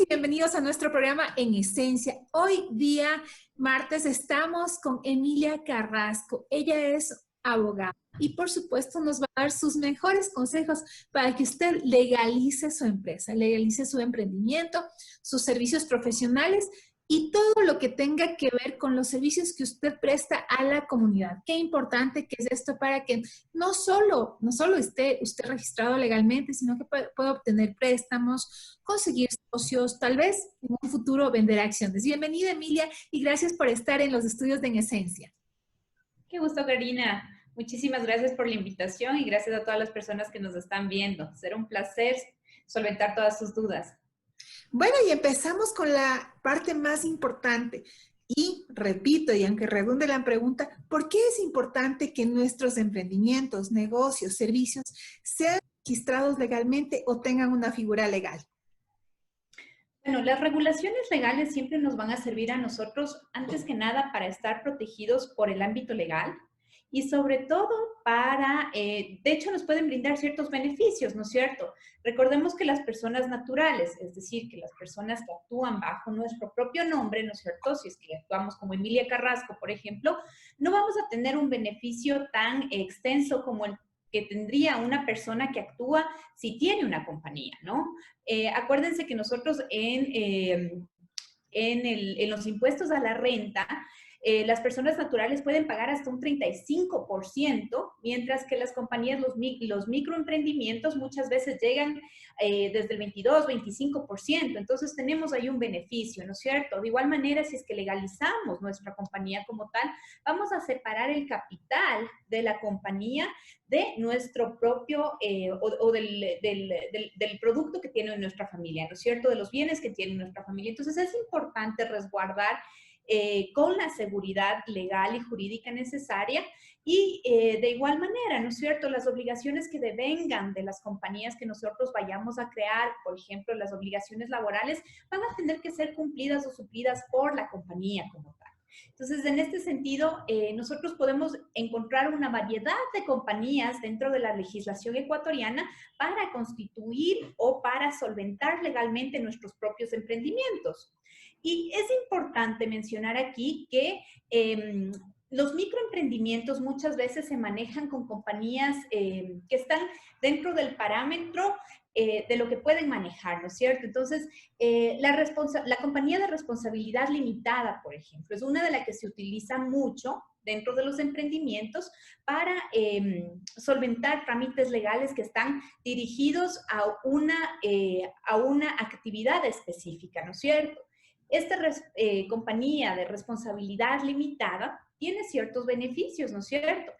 bienvenidos a nuestro programa En Esencia. Hoy día, martes, estamos con Emilia Carrasco. Ella es abogada y por supuesto nos va a dar sus mejores consejos para que usted legalice su empresa, legalice su emprendimiento, sus servicios profesionales y todo lo que tenga que ver con los servicios que usted presta a la comunidad. Qué importante que es esto para que no solo esté usted registrado legalmente, sino que pueda obtener préstamos, conseguir socios, tal vez en un futuro vender acciones. Bienvenida, Emilia, y gracias por estar en los estudios de En Esencia. Qué gusto, Karina. Muchísimas gracias por la invitación y gracias a todas las personas que nos están viendo. Será un placer solventar todas sus dudas. Bueno, y empezamos con la parte más importante. Y repito, y aunque redunde la pregunta, ¿por qué es importante que nuestros emprendimientos, negocios, servicios sean registrados legalmente o tengan una figura legal? Bueno, las regulaciones legales siempre nos van a servir a nosotros, antes que nada, para estar protegidos por el ámbito legal y sobre todo para, de hecho, nos pueden brindar ciertos beneficios, ¿no es cierto? Recordemos que las personas naturales, es decir, que las personas que actúan bajo nuestro propio nombre, ¿no es cierto? Si es que actuamos como Emilia Carrasco, por ejemplo, no vamos a tener un beneficio tan extenso como el que tendría una persona que actúa si tiene una compañía, ¿no? Acuérdense que nosotros en los impuestos a la renta, las personas naturales pueden pagar hasta un 35%, mientras que las compañías, los microemprendimientos muchas veces llegan desde el 22, 25%. Entonces tenemos ahí un beneficio, ¿no es cierto? De igual manera, si es que legalizamos nuestra compañía como tal, vamos a separar el capital de la compañía de nuestro propio o del producto que tiene nuestra familia, ¿no es cierto? De los bienes que tiene nuestra familia. Entonces es importante resguardar con la seguridad legal y jurídica necesaria y de igual manera, ¿no es cierto?, las obligaciones que devengan de las compañías que nosotros vayamos a crear, por ejemplo, las obligaciones laborales, van a tener que ser cumplidas o suplidas por la compañía como tal. Entonces, en este sentido, nosotros podemos encontrar una variedad de compañías dentro de la legislación ecuatoriana para constituir o para solventar legalmente nuestros propios emprendimientos. Y es importante mencionar aquí que los microemprendimientos muchas veces se manejan con compañías que están dentro del parámetro de lo que pueden manejar, ¿no es cierto? Entonces, la compañía de responsabilidad limitada, por ejemplo, es una de las que se utiliza mucho dentro de los emprendimientos para solventar trámites legales que están dirigidos a una actividad específica, ¿no es cierto? Esta compañía de responsabilidad limitada tiene ciertos beneficios, ¿no es cierto?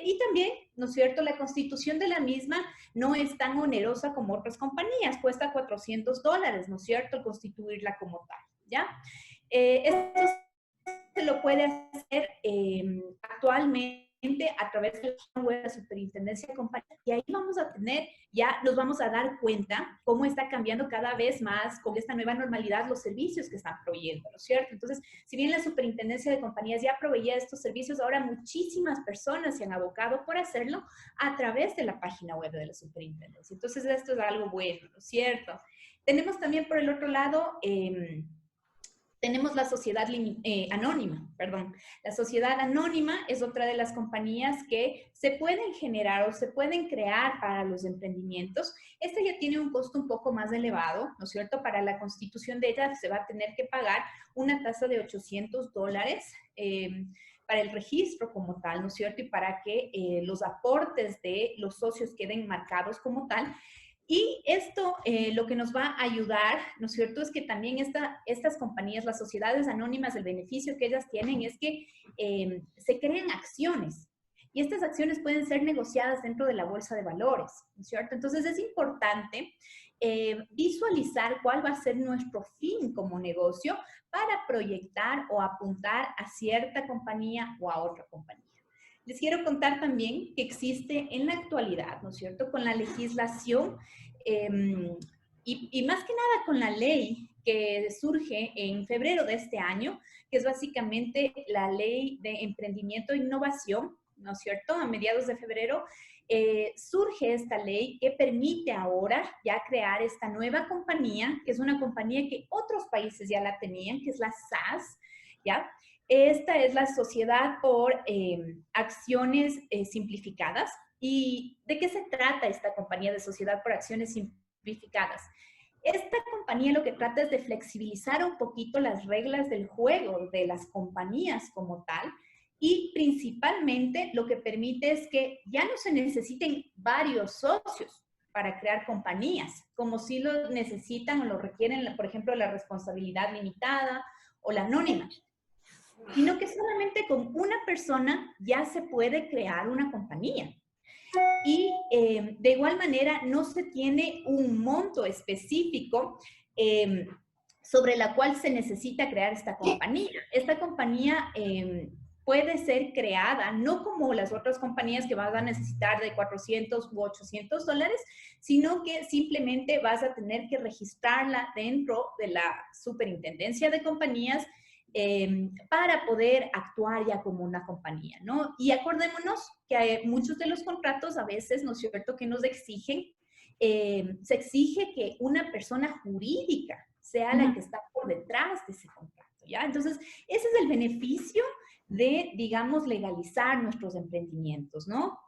Y también, ¿no es cierto?, la constitución de la misma no es tan onerosa como otras compañías, cuesta $400, ¿no es cierto?, constituirla como tal, ¿ya? Esto se lo puede hacer actualmente a través de la Superintendencia de Compañías y ahí vamos a tener, ya nos vamos a dar cuenta cómo está cambiando cada vez más con esta nueva normalidad los servicios que están proveyendo, ¿no es cierto? Entonces, si bien la Superintendencia de Compañías ya proveía estos servicios, ahora muchísimas personas se han abocado por hacerlo a través de la página web de la Superintendencia. Entonces, esto es algo bueno, ¿no es cierto? Tenemos también por el otro lado tenemos la sociedad anónima, perdón. La sociedad anónima es otra de las compañías que se pueden generar o se pueden crear para los emprendimientos. Esta ya tiene un costo un poco más elevado, ¿no es cierto? Para la constitución de ella se va a tener que pagar una tasa de $800 para el registro como tal, ¿no es cierto? Y para que los aportes de los socios queden marcados como tal. Y esto lo que nos va a ayudar, ¿no es cierto?, es que también estas compañías, las sociedades anónimas, el beneficio que ellas tienen es que se crean acciones. Y estas acciones pueden ser negociadas dentro de la bolsa de valores, ¿no es cierto? Entonces es importante visualizar cuál va a ser nuestro fin como negocio para proyectar o apuntar a cierta compañía o a otra compañía. Les quiero contar también que existe en la actualidad, ¿no es cierto?, con la legislación y más que nada con la ley que surge en febrero de este año, que es básicamente la ley de emprendimiento e innovación, ¿no es cierto?, a mediados de febrero, surge esta ley que permite ahora ya crear esta nueva compañía, que es una compañía que otros países ya la tenían, que es la SAS, ¿ya? Esta es la Sociedad por Acciones Simplificadas. ¿Y de qué se trata esta compañía de Sociedad por Acciones Simplificadas? Esta compañía lo que trata es de flexibilizar un poquito las reglas del juego de las compañías como tal, y principalmente lo que permite es que ya no se necesiten varios socios para crear compañías, como si lo necesitan o lo requieren, por ejemplo, la responsabilidad limitada o la anónima, sino que solamente con una persona ya se puede crear una compañía. Y de igual manera no se tiene un monto específico sobre la cual se necesita crear esta compañía. Esta compañía puede ser creada no como las otras compañías que vas a necesitar de 400 u 800 dólares, sino que simplemente vas a tener que registrarla dentro de la Superintendencia de Compañías para poder actuar ya como una compañía, ¿no? Y acordémonos que hay muchos de los contratos a veces, ¿no es cierto?, que nos exigen, se exige que una persona jurídica sea la que está por detrás de ese contrato, ¿ya? Entonces, ese es el beneficio de, digamos, legalizar nuestros emprendimientos, ¿no?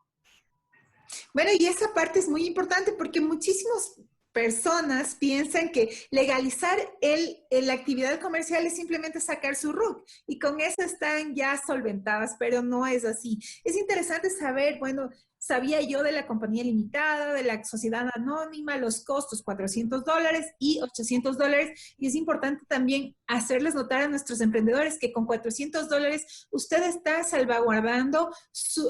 Bueno, y esa parte es muy importante porque muchísimas personas piensan que legalizar la actividad comercial es simplemente sacar su RUC y con eso están ya solventadas, pero no es así. Es interesante saber, bueno, sabía yo de la compañía limitada, de la sociedad anónima, los costos, 400 dólares y 800 dólares. Y es importante también hacerles notar a nuestros emprendedores que con 400 dólares usted está salvaguardando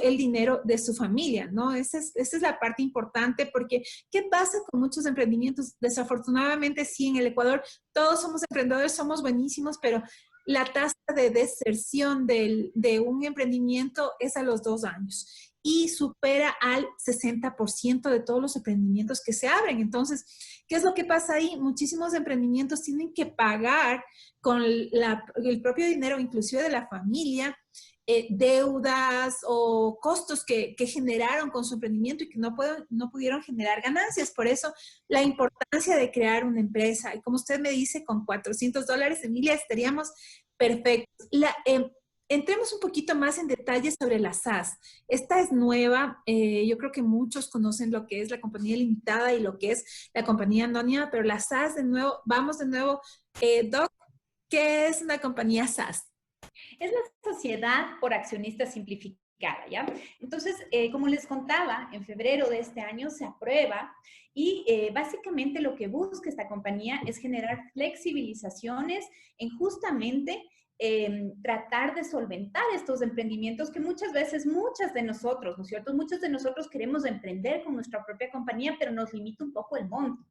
el dinero de su familia, ¿no? Esa es la parte importante porque ¿qué pasa con muchos emprendimientos? Desafortunadamente, sí, en el Ecuador todos somos emprendedores, somos buenísimos, pero la tasa de deserción de un emprendimiento es a los 2 años y supera al 60% de todos los emprendimientos que se abren. Entonces, ¿qué es lo que pasa ahí? Muchísimos emprendimientos tienen que pagar con el propio dinero, inclusive de la familia, deudas o costos que generaron con su emprendimiento y que no pudieron generar ganancias. Por eso, la importancia de crear una empresa. Y como usted me dice, con 400 dólares, Emilia, estaríamos perfectos. Entremos un poquito más en detalle sobre la SAS. Esta es nueva. Yo creo que muchos conocen lo que es la compañía limitada y lo que es la compañía anónima, pero la SAS, de nuevo, vamos de nuevo. Doc, ¿qué es una compañía SAS? Es la Sociedad por Accionistas Simplificada, ¿ya? Entonces, como les contaba, en febrero de este año se aprueba y básicamente lo que busca esta compañía es generar flexibilizaciones en justamente tratar de solventar estos emprendimientos que muchas veces, muchas de nosotros, ¿no es cierto? Muchos de nosotros queremos emprender con nuestra propia compañía, pero nos limita un poco el monto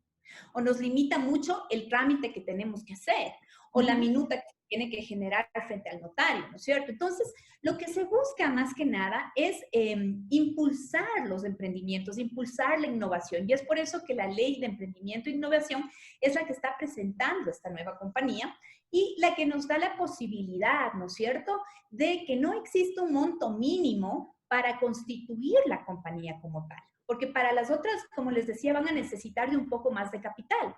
o nos limita mucho el trámite que tenemos que hacer o la minuta que tiene que generar frente al notario, ¿no es cierto? Entonces, lo que se busca más que nada es impulsar los emprendimientos, impulsar la innovación. Y es por eso que la Ley de Emprendimiento e Innovación es la que está presentando esta nueva compañía y la que nos da la posibilidad, ¿no es cierto?, de que no exista un monto mínimo para constituir la compañía como tal. Porque para las otras, como les decía, van a necesitar de un poco más de capital.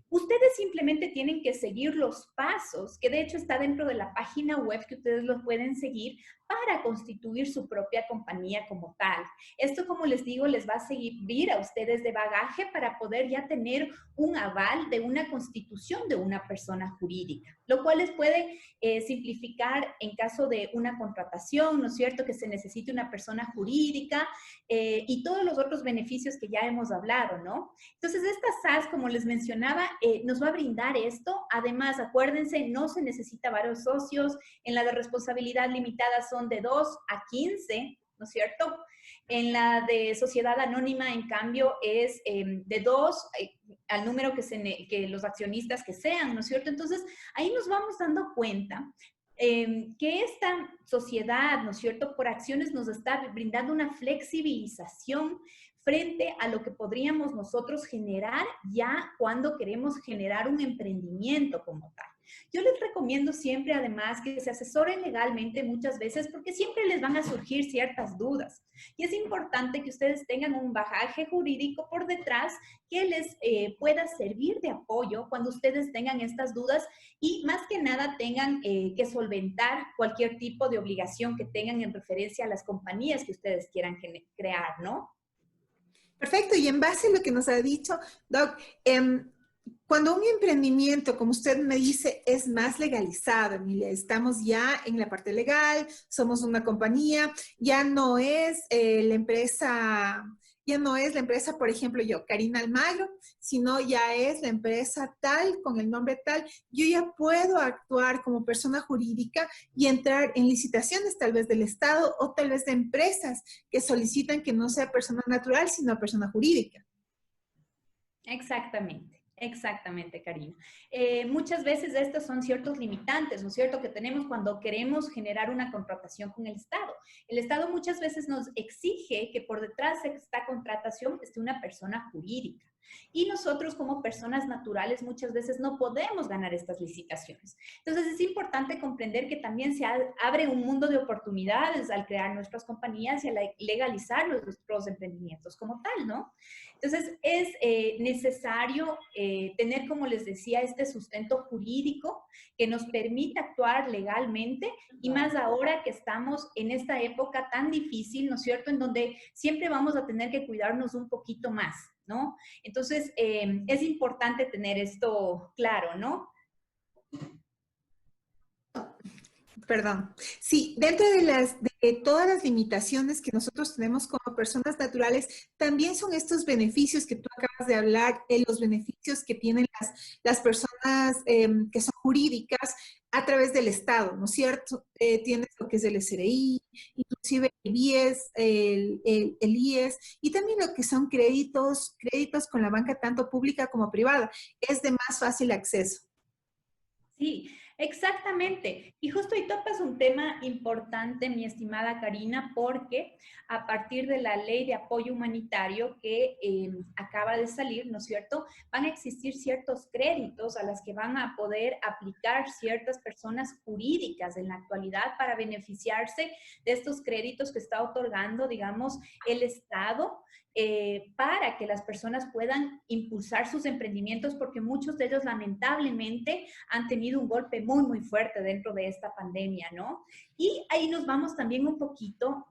Ustedes simplemente tienen que seguir los pasos, que de hecho está dentro de la página web que ustedes los pueden seguir para constituir su propia compañía como tal. Esto, como les digo, les va a servir a ustedes de bagaje para poder ya tener un aval de una constitución de una persona jurídica, lo cual les puede simplificar en caso de una contratación, ¿no es cierto?, que se necesite una persona jurídica y todos los otros beneficios que ya hemos hablado, ¿no? Entonces, esta SAS, como les mencionaba, nos va a brindar esto. Además, acuérdense, no se necesita varios socios. En la de responsabilidad limitada son de 2 a 15, ¿no es cierto? En la de sociedad anónima, en cambio, es de 2 al número que los accionistas que sean, ¿no es cierto? Entonces, ahí nos vamos dando cuenta que esta sociedad, ¿no es cierto?, por acciones nos está brindando una flexibilización frente a lo que podríamos nosotros generar ya cuando queremos generar un emprendimiento como tal. Yo les recomiendo siempre, además, que se asesoren legalmente muchas veces porque siempre les van a surgir ciertas dudas. Y es importante que ustedes tengan un bagaje jurídico por detrás que les pueda servir de apoyo cuando ustedes tengan estas dudas y más que nada tengan que solventar cualquier tipo de obligación que tengan en referencia a las compañías que ustedes quieran crear, ¿no? Perfecto, y en base a lo que nos ha dicho, Doc, cuando un emprendimiento, como usted me dice, es más legalizado, Emilia, estamos ya en la parte legal, somos una compañía, ya no es ya no es la empresa, por ejemplo, yo, Karina Almagro, sino ya es la empresa tal, con el nombre tal, yo ya puedo actuar como persona jurídica y entrar en licitaciones tal vez del Estado o tal vez de empresas que solicitan que no sea persona natural, sino persona jurídica. Exactamente. Exactamente, Karina. Muchas veces estos son ciertos limitantes, ¿no es cierto?, que tenemos cuando queremos generar una contratación con el Estado. El Estado muchas veces nos exige que por detrás de esta contratación esté una persona jurídica. Y nosotros como personas naturales muchas veces no podemos ganar estas licitaciones. Entonces es importante comprender que también se abre un mundo de oportunidades al crear nuestras compañías y al legalizar nuestros emprendimientos como tal, ¿no? Entonces, es necesario tener, como les decía, este sustento jurídico que nos permita actuar legalmente y más ahora que estamos en esta época tan difícil, ¿no es cierto?, en donde siempre vamos a tener que cuidarnos un poquito más, ¿no? Entonces, es importante tener esto claro, ¿no? Perdón. Sí, dentro de todas las limitaciones que nosotros tenemos como personas naturales, también son estos beneficios que tú acabas de hablar, los beneficios que tienen las personas que son jurídicas a través del Estado, ¿no es cierto? Tienes lo que es el SRI, inclusive el IES, el IES, y también lo que son créditos con la banca tanto pública como privada. Es de más fácil acceso. Sí, exactamente. Y justo ahí topas un tema importante, mi estimada Karina, porque a partir de la ley de apoyo humanitario que acaba de salir, ¿no es cierto?, van a existir ciertos créditos a las que van a poder aplicar ciertas personas jurídicas en la actualidad para beneficiarse de estos créditos que está otorgando, digamos, el Estado para que las personas puedan impulsar sus emprendimientos, porque muchos de ellos lamentablemente han tenido un golpe muy, muy fuerte dentro de esta pandemia, ¿no? Y ahí nos vamos también un poquito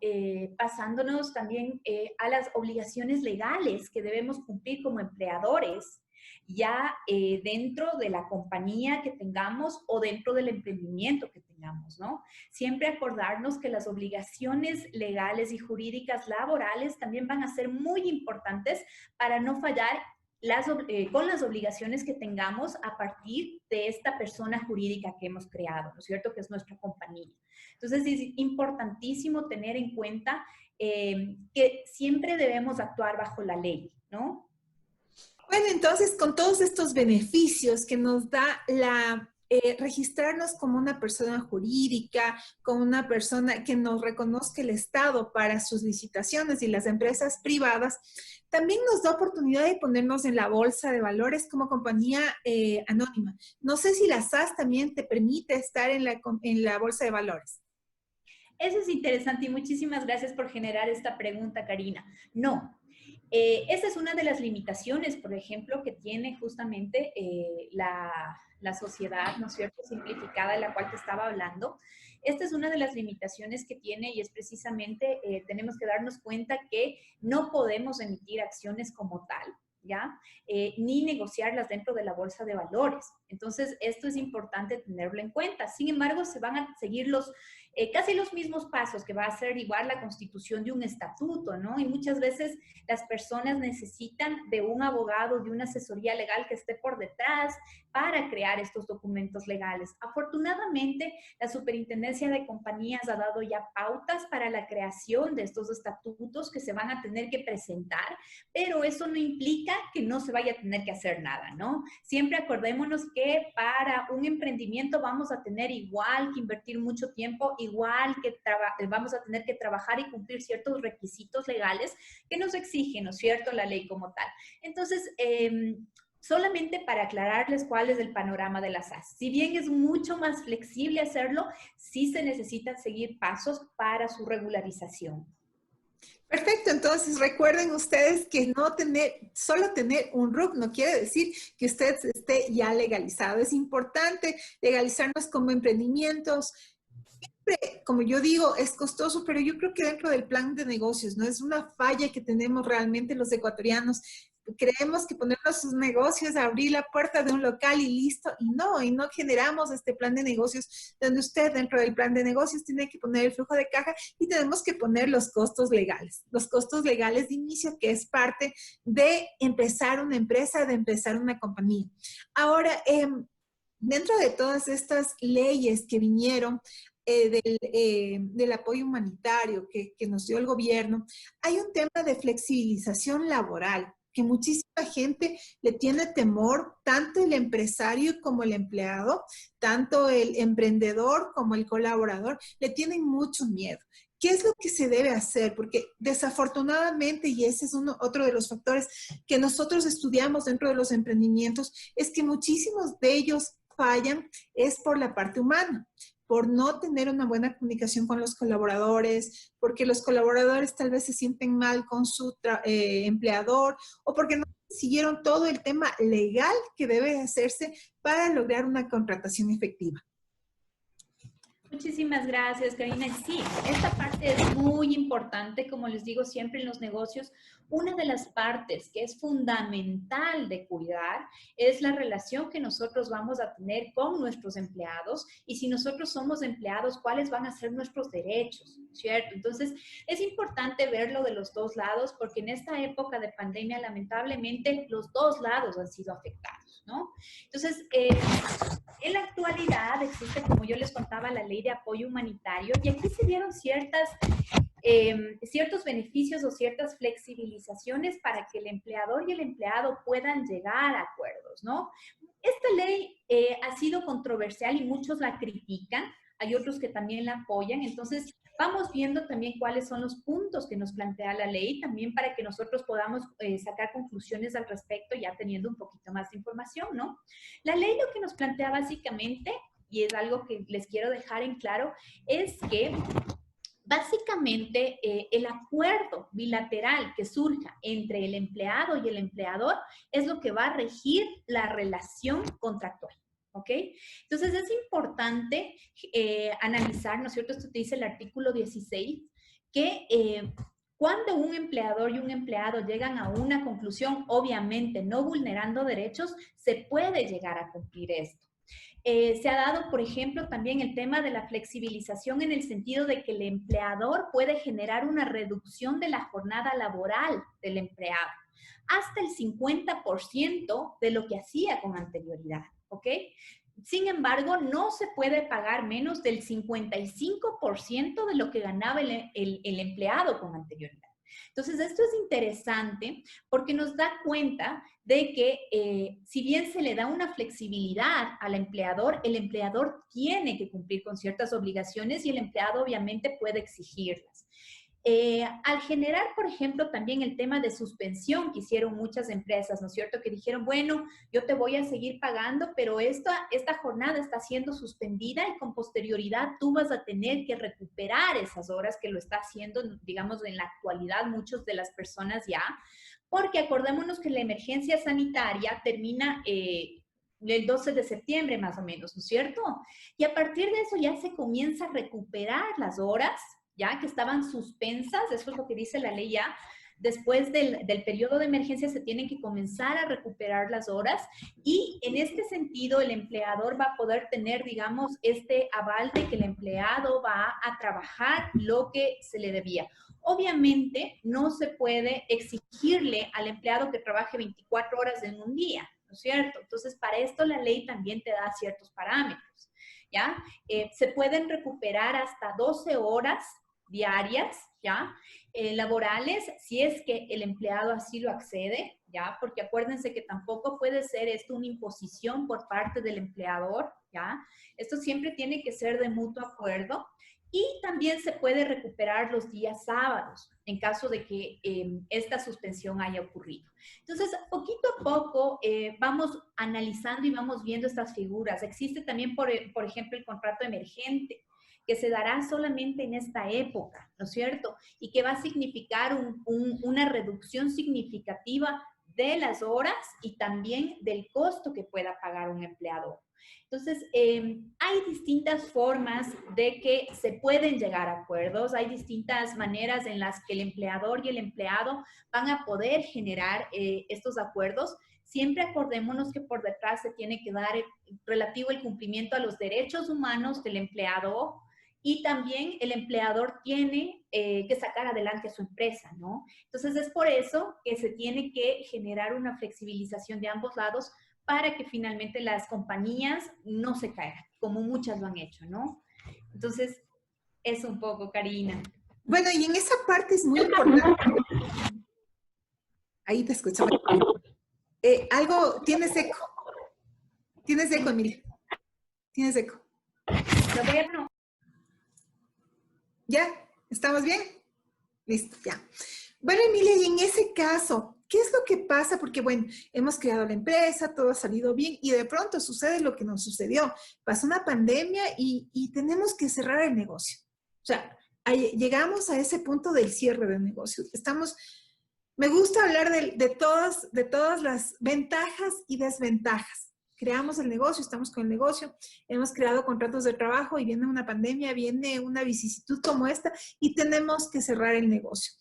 pasándonos también a las obligaciones legales que debemos cumplir como empleadores ya dentro de la compañía que tengamos o dentro del emprendimiento que tengamos, ¿no? Siempre acordarnos que las obligaciones legales y jurídicas laborales también van a ser muy importantes para no fallar con las obligaciones que tengamos a partir de esta persona jurídica que hemos creado, ¿no es cierto?, que es nuestra compañía. Entonces, es importantísimo tener en cuenta que siempre debemos actuar bajo la ley, ¿no? Bueno, entonces, con todos estos beneficios que nos da registrarnos como una persona jurídica, como una persona que nos reconozca el Estado para sus licitaciones y las empresas privadas, también nos da oportunidad de ponernos en la bolsa de valores como compañía anónima. No sé si la SAS también te permite estar en la bolsa de valores. Eso es interesante y muchísimas gracias por generar esta pregunta, Karina. No, esa es una de las limitaciones, por ejemplo, que tiene justamente la sociedad, ¿no es cierto?, simplificada de la cual te estaba hablando. Esta es una de las limitaciones que tiene y es precisamente, tenemos que darnos cuenta que no podemos emitir acciones como tal, ¿ya? Ni negociarlas dentro de la bolsa de valores. Entonces, esto es importante tenerlo en cuenta. Sin embargo, se van a seguir casi los mismos pasos que va a ser igual la constitución de un estatuto, ¿no? Y muchas veces las personas necesitan de un abogado, de una asesoría legal que esté por detrás para crear estos documentos legales. Afortunadamente, la Superintendencia de Compañías ha dado ya pautas para la creación de estos estatutos que se van a tener que presentar, pero eso no implica que no se vaya a tener que hacer nada, ¿no? Siempre acordémonos que para un emprendimiento vamos a tener igual que invertir mucho tiempo, igual que vamos a tener que trabajar y cumplir ciertos requisitos legales que nos exigen, ¿no es cierto?, la ley como tal. Entonces, solamente para aclararles cuál es el panorama de las SAS. Si bien es mucho más flexible hacerlo, sí se necesitan seguir pasos para su regularización. Perfecto, entonces recuerden ustedes que solo tener un RUC no quiere decir que usted esté ya legalizado. Es importante legalizarnos como emprendimientos. Siempre, como yo digo, es costoso, pero yo creo que dentro del plan de negocios, ¿no? Es una falla que tenemos realmente los ecuatorianos. Creemos que poner nuestros negocios, abrir la puerta de un local y listo, y no generamos este plan de negocios donde usted dentro del plan de negocios tiene que poner el flujo de caja y tenemos que poner los costos legales de inicio, que es parte de empezar una empresa, de empezar una compañía. Ahora, dentro de todas estas leyes que vinieron, del apoyo humanitario que nos dio el gobierno, hay un tema de flexibilización laboral que muchísima gente le tiene temor, tanto el empresario como el empleado, tanto el emprendedor como el colaborador, le tienen mucho miedo. ¿Qué es lo que se debe hacer? Porque desafortunadamente, y ese es otro de los factores que nosotros estudiamos dentro de los emprendimientos, es que muchísimos de ellos fallan es por la parte humana, por no tener una buena comunicación con los colaboradores, porque los colaboradores tal vez se sienten mal con su empleador o porque no siguieron todo el tema legal que debe hacerse para lograr una contratación efectiva. Muchísimas gracias, Karina. Sí, esta parte es muy importante, como les digo siempre en los negocios. Una de las partes que es fundamental de cuidar es la relación que nosotros vamos a tener con nuestros empleados y si nosotros somos empleados, cuáles van a ser nuestros derechos, ¿cierto? Entonces, es importante verlo de los dos lados porque en esta época de pandemia, lamentablemente, los dos lados han sido afectados, ¿no? Entonces, en la actualidad existe, como yo les contaba, la ley de apoyo humanitario y aquí se dieron ciertos beneficios o ciertas flexibilizaciones para que el empleador y el empleado puedan llegar a acuerdos, ¿no? Esta ley ha sido controversial y muchos la critican, hay otros que también la apoyan, entonces vamos viendo también cuáles son los puntos que nos plantea la ley, también para que nosotros podamos sacar conclusiones al respecto ya teniendo un poquito más de información, ¿no? La ley lo que nos plantea básicamente, y es algo que les quiero dejar en claro, es que básicamente, el acuerdo bilateral que surja entre el empleado y el empleador es lo que va a regir la relación contractual. ¿Ok? Entonces es importante analizar, ¿no es cierto? Esto te dice el artículo 16, que cuando un empleador y un empleado llegan a una conclusión, obviamente no vulnerando derechos, se puede llegar a cumplir esto. Se ha dado, por ejemplo, también el tema de la flexibilización en el sentido de que el empleador puede generar una reducción de la jornada laboral del empleado hasta el 50% de lo que hacía con anterioridad, ¿ok? Sin embargo, no se puede pagar menos del 55% de lo que ganaba el empleado con anterioridad. Entonces, esto es interesante porque nos da cuenta de que si bien se le da una flexibilidad al empleador, el empleador tiene que cumplir con ciertas obligaciones y el empleado obviamente puede exigirlas. Al generar, por ejemplo, también el tema de suspensión que hicieron muchas empresas, ¿no es cierto? Que dijeron, bueno, yo te voy a seguir pagando, pero esta jornada está siendo suspendida y con posterioridad tú vas a tener que recuperar esas horas que lo está haciendo, digamos, en la actualidad muchas de las personas ya, porque acordémonos que la emergencia sanitaria termina el 12 de septiembre más o menos, ¿no es cierto? Y a partir de eso ya se comienza a recuperar las horas, ya que estaban suspensas, eso es lo que dice la ley ya, después del periodo de emergencia se tienen que comenzar a recuperar las horas y en este sentido el empleador va a poder tener, digamos, este aval de que el empleado va a trabajar lo que se le debía. Obviamente no se puede exigirle al empleado que trabaje 24 horas en un día, ¿no es cierto? Entonces, para esto la ley también te da ciertos parámetros, ¿ya? Se pueden recuperar hasta 12 horas diarias, ¿ya? Laborales, si es que el empleado así lo accede, ¿ya? Porque acuérdense que tampoco puede ser esto una imposición por parte del empleador, ¿ya? Esto siempre tiene que ser de mutuo acuerdo. Y también se puede recuperar los días sábados en caso de que esta suspensión haya ocurrido. Entonces, poquito a poco vamos analizando y vamos viendo estas figuras. Existe también, por ejemplo, el contrato emergente, que se dará solamente en esta época, ¿no es cierto? Y que va a significar una reducción significativa de las horas y también del costo que pueda pagar un empleador. Entonces, hay distintas formas de que se pueden llegar a acuerdos, hay distintas maneras en las que el empleador y el empleado van a poder generar estos acuerdos. Siempre acordémonos que por detrás se tiene que dar relativo el cumplimiento a los derechos humanos del empleado y también el empleador tiene que sacar adelante a su empresa, ¿no? Entonces, es por eso que se tiene que generar una flexibilización de ambos lados para que finalmente las compañías no se caigan, como muchas lo han hecho, ¿no? Entonces, es un poco, Karina. Bueno, y en esa parte es muy importante. Ahí te escucho. Algo, tienes eco. Tienes eco, Emilia. Tienes eco. Bueno. ¿Ya? ¿Estamos bien? Listo, ya. Bueno, Emilia, y en ese caso, ¿qué es lo que pasa? Porque, bueno, hemos creado la empresa, todo ha salido bien y de pronto sucede lo que nos sucedió. Pasó una pandemia y tenemos que cerrar el negocio. O sea, llegamos a ese punto del cierre del negocio. Me gusta hablar de todas las ventajas y desventajas. Creamos el negocio, estamos con el negocio, hemos creado contratos de trabajo y viene una pandemia, viene una vicisitud como esta y tenemos que cerrar el negocio.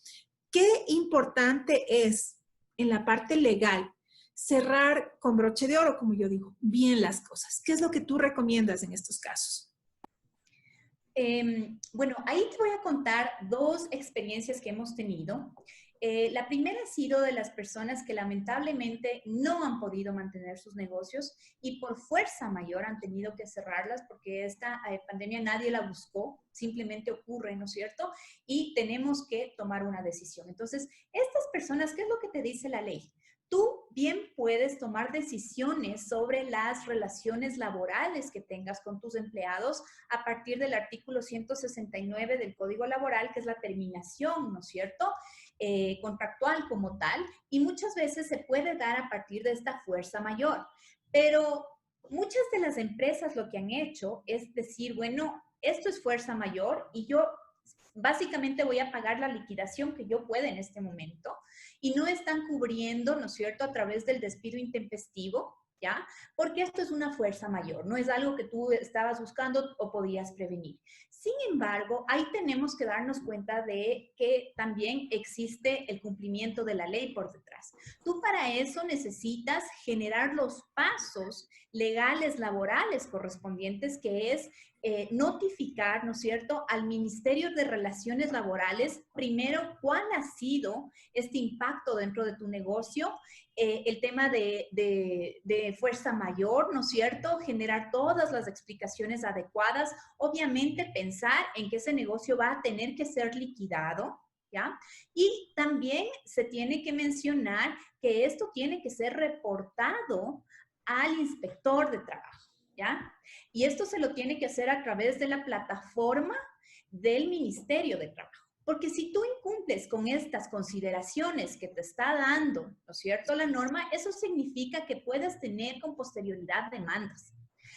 ¿Qué importante es en la parte legal cerrar con broche de oro, como yo digo, bien las cosas? ¿Qué es lo que tú recomiendas en estos casos? Bueno, ahí te voy a contar dos experiencias que hemos tenido. La primera ha sido de las personas que lamentablemente no han podido mantener sus negocios y por fuerza mayor han tenido que cerrarlas porque esta pandemia nadie la buscó, simplemente ocurre, ¿no es cierto? Y tenemos que tomar una decisión. Entonces, estas personas, ¿qué es lo que te dice la ley? Tú bien puedes tomar decisiones sobre las relaciones laborales que tengas con tus empleados a partir del artículo 169 del Código Laboral, que es la terminación, ¿no es cierto?, contractual como tal, y muchas veces se puede dar a partir de esta fuerza mayor. Pero muchas de las empresas lo que han hecho es decir, bueno, esto es fuerza mayor y yo básicamente voy a pagar la liquidación que yo pueda en este momento y no están cubriendo, ¿no es cierto?, a través del despido intempestivo, ¿ya? Porque esto es una fuerza mayor, no es algo que tú estabas buscando o podías prevenir. Sin embargo, ahí tenemos que darnos cuenta de que también existe el cumplimiento de la ley por detrás. Tú para eso necesitas generar los pasos legales laborales correspondientes, que es notificar, ¿no es cierto?, al Ministerio de Relaciones Laborales, primero, cuál ha sido este impacto dentro de tu negocio, el tema de fuerza mayor, ¿no es cierto?, generar todas las explicaciones adecuadas, obviamente pensar en que ese negocio va a tener que ser liquidado, ¿ya? Y también se tiene que mencionar que esto tiene que ser reportado al inspector de trabajo, ¿ya? Y esto se lo tiene que hacer a través de la plataforma del Ministerio de Trabajo. Porque si tú incumples con estas consideraciones que te está dando, ¿no es cierto?, la norma, eso significa que puedes tener con posterioridad demandas.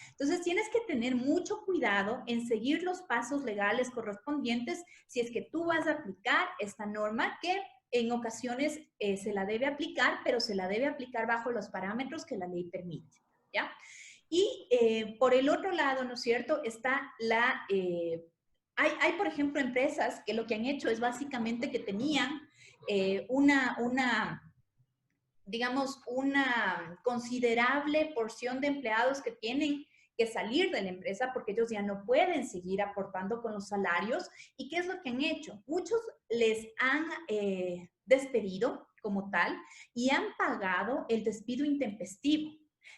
Entonces, tienes que tener mucho cuidado en seguir los pasos legales correspondientes si es que tú vas a aplicar esta norma que en ocasiones se la debe aplicar, pero se la debe aplicar bajo los parámetros que la ley permite, ¿ya? Y por el otro lado, ¿no es cierto?, está la... hay, por ejemplo, empresas que lo que han hecho es básicamente que tenían digamos, una considerable porción de empleados que tienen que salir de la empresa porque ellos ya no pueden seguir aportando con los salarios. ¿Y qué es lo que han hecho? Muchos les han despedido como tal y han pagado el despido intempestivo.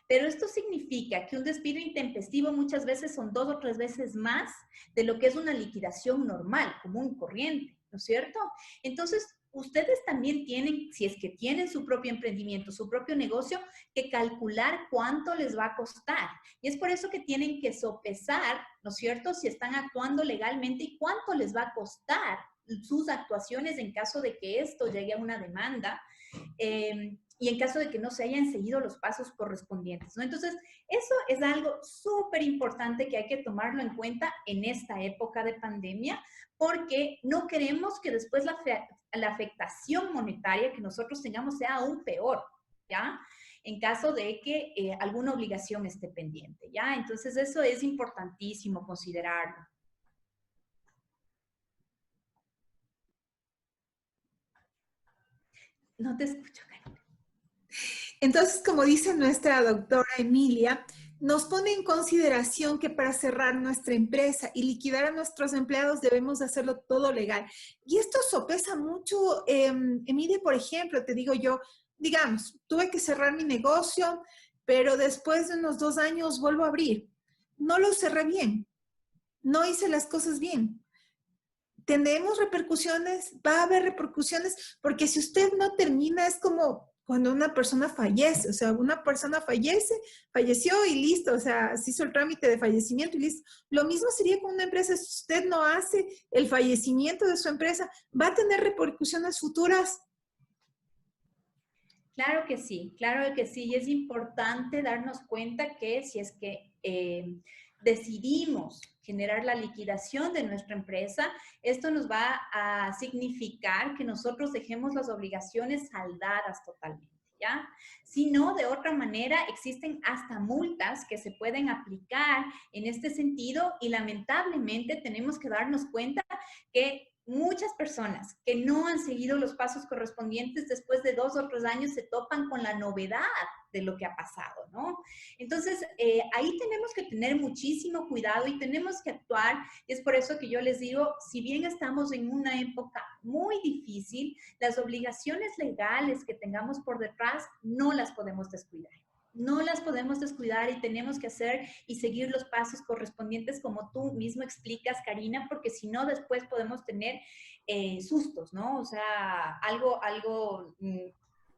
Pero esto significa que un despido intempestivo muchas veces son 2 o 3 veces más de lo que es una liquidación normal, común y corriente, ¿no es cierto? Entonces, ustedes también tienen, si es que tienen su propio emprendimiento, su propio negocio, que calcular cuánto les va a costar. Y es por eso que tienen que sopesar, ¿no es cierto?, si están actuando legalmente y cuánto les va a costar sus actuaciones en caso de que esto llegue a una demanda. Y en caso de que no se hayan seguido los pasos correspondientes, ¿no? Entonces, eso es algo súper importante que hay que tomarlo en cuenta en esta época de pandemia, porque no queremos que después la afectación monetaria que nosotros tengamos sea aún peor, ¿ya? En caso de que alguna obligación esté pendiente, ¿ya? Entonces, eso es importantísimo considerarlo. No te escucho, Karina. Entonces, como dice nuestra doctora Emilia, nos pone en consideración que para cerrar nuestra empresa y liquidar a nuestros empleados debemos hacerlo todo legal. Y esto sopesa mucho, Emilia, por ejemplo, te digo yo, digamos, tuve que cerrar mi negocio, pero después de unos 2 años vuelvo a abrir. No lo cerré bien, no hice las cosas bien. ¿Tenemos repercusiones? Va a haber repercusiones, porque si usted no termina, es como cuando una persona fallece, o sea, una persona falleció y listo, o sea, se hizo el trámite de fallecimiento y listo. Lo mismo sería con una empresa, si usted no hace el fallecimiento de su empresa, va a tener repercusiones futuras. Claro que sí, y es importante darnos cuenta que si es que decidimos generar la liquidación de nuestra empresa, esto nos va a significar que nosotros dejemos las obligaciones saldadas totalmente, ¿ya? Si no, de otra manera, existen hasta multas que se pueden aplicar en este sentido y lamentablemente tenemos que darnos cuenta que muchas personas que no han seguido los pasos correspondientes después de 2 o 3 años se topan con la novedad de lo que ha pasado, ¿no? Entonces, ahí tenemos que tener muchísimo cuidado y tenemos que actuar. Y es por eso que yo les digo, si bien estamos en una época muy difícil, las obligaciones legales que tengamos por detrás no las podemos descuidar. No las podemos descuidar y tenemos que hacer y seguir los pasos correspondientes como tú mismo explicas, Karina, porque si no, después podemos tener sustos, ¿no? O sea,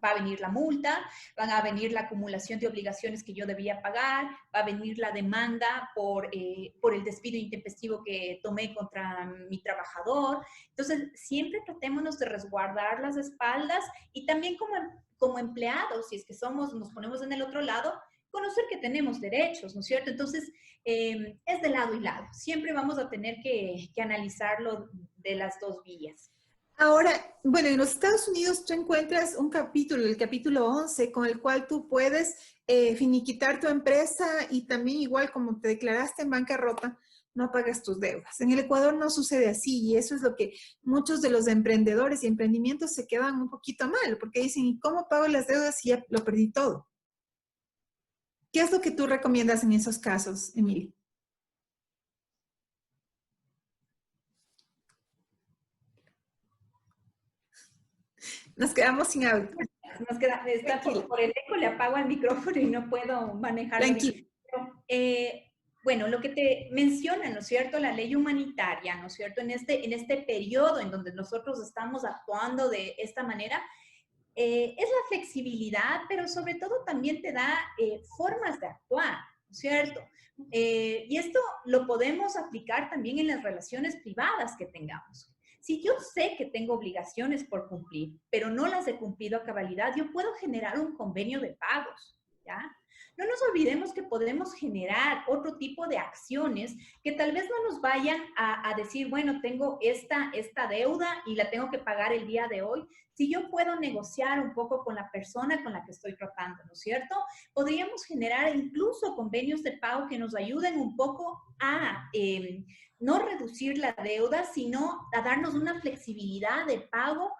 va a venir la multa, van a venir la acumulación de obligaciones que yo debía pagar, va a venir la demanda por el despido intempestivo que tomé contra mi trabajador. Entonces, siempre tratémonos de resguardar las espaldas y también como empleados, si es que nos ponemos en el otro lado, conocer que tenemos derechos, ¿no es cierto? Entonces, es de lado y lado. Siempre vamos a tener que analizarlo de las dos vías. Ahora, bueno, en los Estados Unidos tú encuentras un capítulo, el capítulo 11, con el cual tú puedes finiquitar tu empresa y también igual como te declaraste en bancarrota, no pagas tus deudas. En el Ecuador no sucede así y eso es lo que muchos de los emprendedores y emprendimientos se quedan un poquito mal, porque dicen, ¿y cómo pago las deudas si ya lo perdí todo? ¿Qué es lo que tú recomiendas en esos casos, Emilia? Nos quedamos sin audio. Por el eco le apago al micrófono y no puedo manejarlo. Tranquilo. Bueno, lo que te menciona, ¿no es cierto? La ley humanitaria, ¿no es cierto? En este periodo en donde nosotros estamos actuando de esta manera, es la flexibilidad, pero sobre todo también te da formas de actuar, ¿no es cierto? Y esto lo podemos aplicar también en las relaciones privadas que tengamos. Si yo sé que tengo obligaciones por cumplir, pero no las he cumplido a cabalidad, yo puedo generar un convenio de pagos, ¿ya? No nos olvidemos que podemos generar otro tipo de acciones que tal vez no nos vayan a decir, bueno, tengo esta deuda y la tengo que pagar el día de hoy. Si yo puedo negociar un poco con la persona con la que estoy tratando, ¿no es cierto? Podríamos generar incluso convenios de pago que nos ayuden un poco a no reducir la deuda, sino a darnos una flexibilidad de pago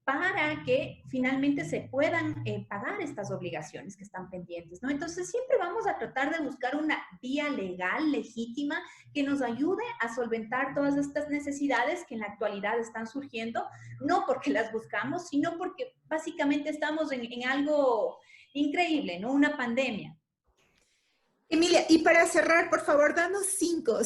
para que finalmente se puedan pagar estas obligaciones que están pendientes, ¿no? Entonces, siempre vamos a tratar de buscar una vía legal, legítima, que nos ayude a solventar todas estas necesidades que en la actualidad están surgiendo, no porque las buscamos, sino porque básicamente estamos en algo increíble, ¿no? Una pandemia. Emilia, y para cerrar, por favor, danos cinco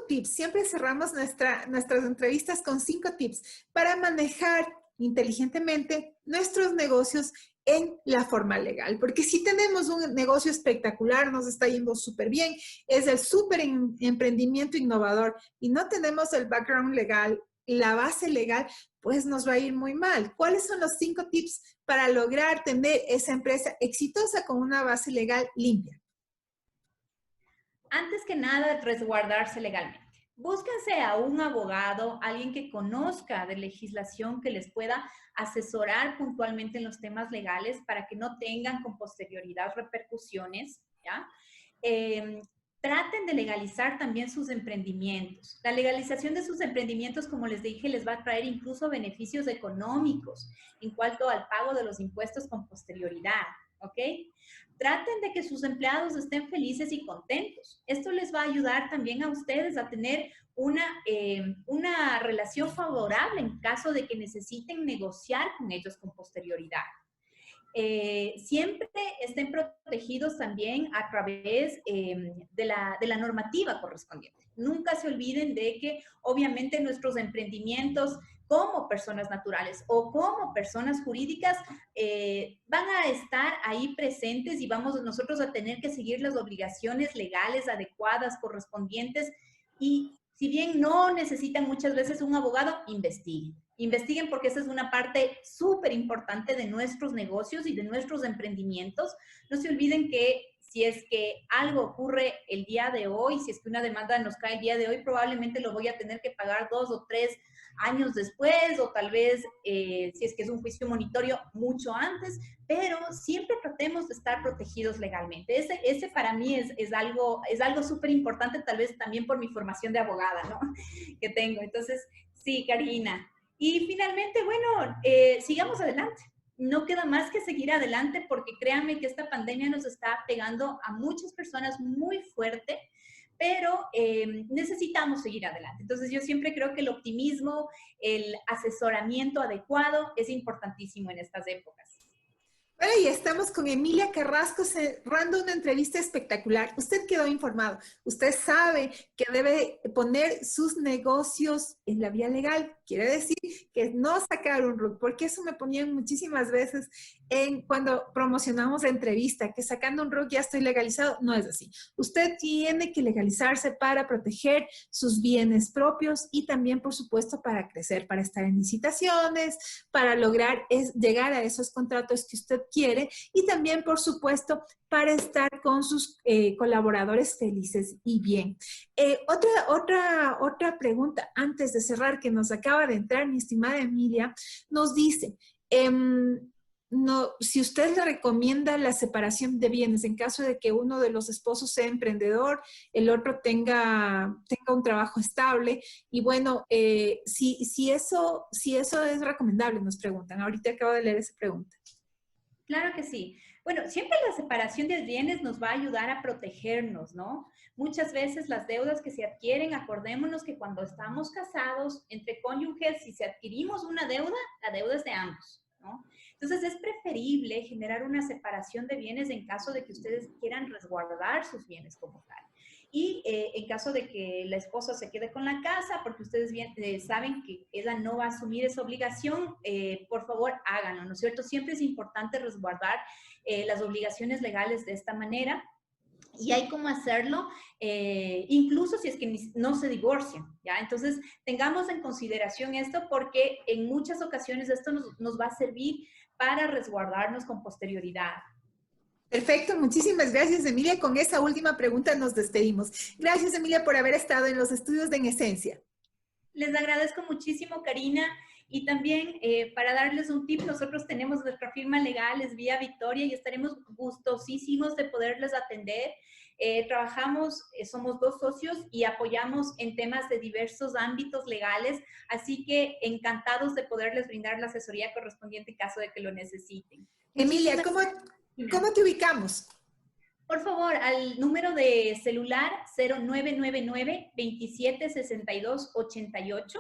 tips. Siempre cerramos nuestras entrevistas con 5 tips para manejar inteligentemente nuestros negocios en la forma legal. Porque si tenemos un negocio espectacular, nos está yendo súper bien, es el súper emprendimiento innovador y no tenemos el background legal, la base legal, pues nos va a ir muy mal. ¿Cuáles son los 5 tips para lograr tener esa empresa exitosa con una base legal limpia? Antes que nada, resguardarse legalmente. Búsquense a un abogado, alguien que conozca de legislación, que les pueda asesorar puntualmente en los temas legales para que no tengan con posterioridad repercusiones, ¿ya? Traten de legalizar también sus emprendimientos. La legalización de sus emprendimientos, como les dije, les va a traer incluso beneficios económicos en cuanto al pago de los impuestos con posterioridad, ¿ok? Traten de que sus empleados estén felices y contentos. Esto les va a ayudar también a ustedes a tener una relación favorable en caso de que necesiten negociar con ellos con posterioridad. Siempre estén protegidos también a través de la normativa correspondiente. Nunca se olviden de que obviamente nuestros emprendimientos como personas naturales o como personas jurídicas van a estar ahí presentes y vamos nosotros a tener que seguir las obligaciones legales adecuadas correspondientes y si bien no necesitan muchas veces un abogado, investiguen. Investiguen porque esa es una parte súper importante de nuestros negocios y de nuestros emprendimientos. No se olviden que si es que algo ocurre el día de hoy, si es que una demanda nos cae el día de hoy, probablemente lo voy a tener que pagar 2 o 3 años después o tal vez si es que es un juicio monitorio mucho antes, pero siempre tratemos de estar protegidos legalmente. Ese para mí es algo súper importante, tal vez también por mi formación de abogada, ¿no? Que tengo. Entonces, sí, Karina. Y finalmente, bueno, sigamos adelante. No queda más que seguir adelante porque créanme que esta pandemia nos está pegando a muchas personas muy fuerte, pero necesitamos seguir adelante. Entonces yo siempre creo que el optimismo, el asesoramiento adecuado es importantísimo en estas épocas. Bueno, y estamos con Emilia Carrasco cerrando una entrevista espectacular. Usted quedó informado. Usted sabe que debe poner sus negocios en la vía legal. Quiere decir que no sacar un RUC, porque eso me ponían muchísimas veces cuando promocionamos la entrevista, que sacando un RUC ya estoy legalizado. No es así. Usted tiene que legalizarse para proteger sus bienes propios y también, por supuesto, para crecer, para estar en licitaciones, para lograr llegar a esos contratos que usted quiere y también, por supuesto, para estar con sus colaboradores felices y bien. Otra pregunta antes de cerrar que nos acaba de entrar, mi estimada Emilia, nos dice, no, si usted le recomienda la separación de bienes en caso de que uno de los esposos sea emprendedor, el otro tenga un trabajo estable y bueno, si eso es recomendable, nos preguntan. Ahorita acabo de leer esa pregunta. Claro que sí. Bueno, siempre la separación de bienes nos va a ayudar a protegernos, ¿no? Muchas veces las deudas que se adquieren, acordémonos que cuando estamos casados entre cónyuges, si se adquirimos una deuda, la deuda es de ambos, ¿no? Entonces es preferible generar una separación de bienes en caso de que ustedes quieran resguardar sus bienes como tal. Y en caso de que la esposa se quede con la casa, porque ustedes bien, saben que ella no va a asumir esa obligación, por favor háganlo, ¿no es cierto? Siempre es importante resguardar las obligaciones legales de esta manera. Y hay cómo hacerlo, incluso si es que no se divorcian, ¿ya? Entonces, tengamos en consideración esto porque en muchas ocasiones esto nos va a servir para resguardarnos con posterioridad. Perfecto, muchísimas gracias, Emilia. Con esa última pregunta nos despedimos. Gracias, Emilia, por haber estado en los estudios de En Esencia. Les agradezco muchísimo, Karina. Y también para darles un tip, nosotros tenemos nuestra firma legal, es Vía Victoria, y estaremos gustosísimos de poderles atender. Trabajamos, somos 2 socios y apoyamos en temas de diversos ámbitos legales, así que encantados de poderles brindar la asesoría correspondiente en caso de que lo necesiten. Emilia, ¿cómo te ubicamos? Por favor, al número de celular 0999-276288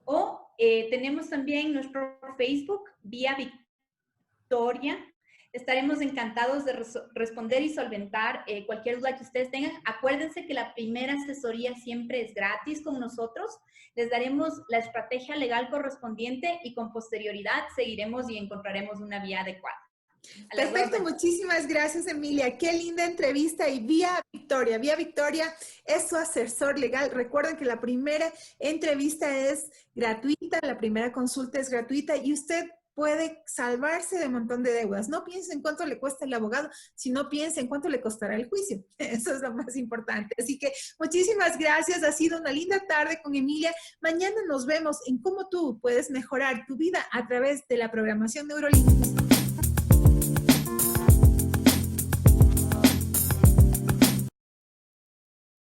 o tenemos también nuestro Facebook, Vía Victoria. Estaremos encantados de responder y solventar cualquier duda que ustedes tengan. Acuérdense que la primera asesoría siempre es gratis con nosotros. Les daremos la estrategia legal correspondiente y con posterioridad seguiremos y encontraremos una vía adecuada. Perfecto, muchísimas gracias, Emilia. Qué linda entrevista. Y Vía Victoria es su asesor legal. Recuerden que la primera entrevista es gratuita, la primera consulta es gratuita y usted puede salvarse de un montón de deudas. No piense en cuánto le cuesta el abogado, sino piense en cuánto le costará el juicio. Eso es lo más importante. Así que muchísimas gracias. Ha sido una linda tarde con Emilia. Mañana nos vemos en cómo tú puedes mejorar tu vida a través de la programación neurolingüística.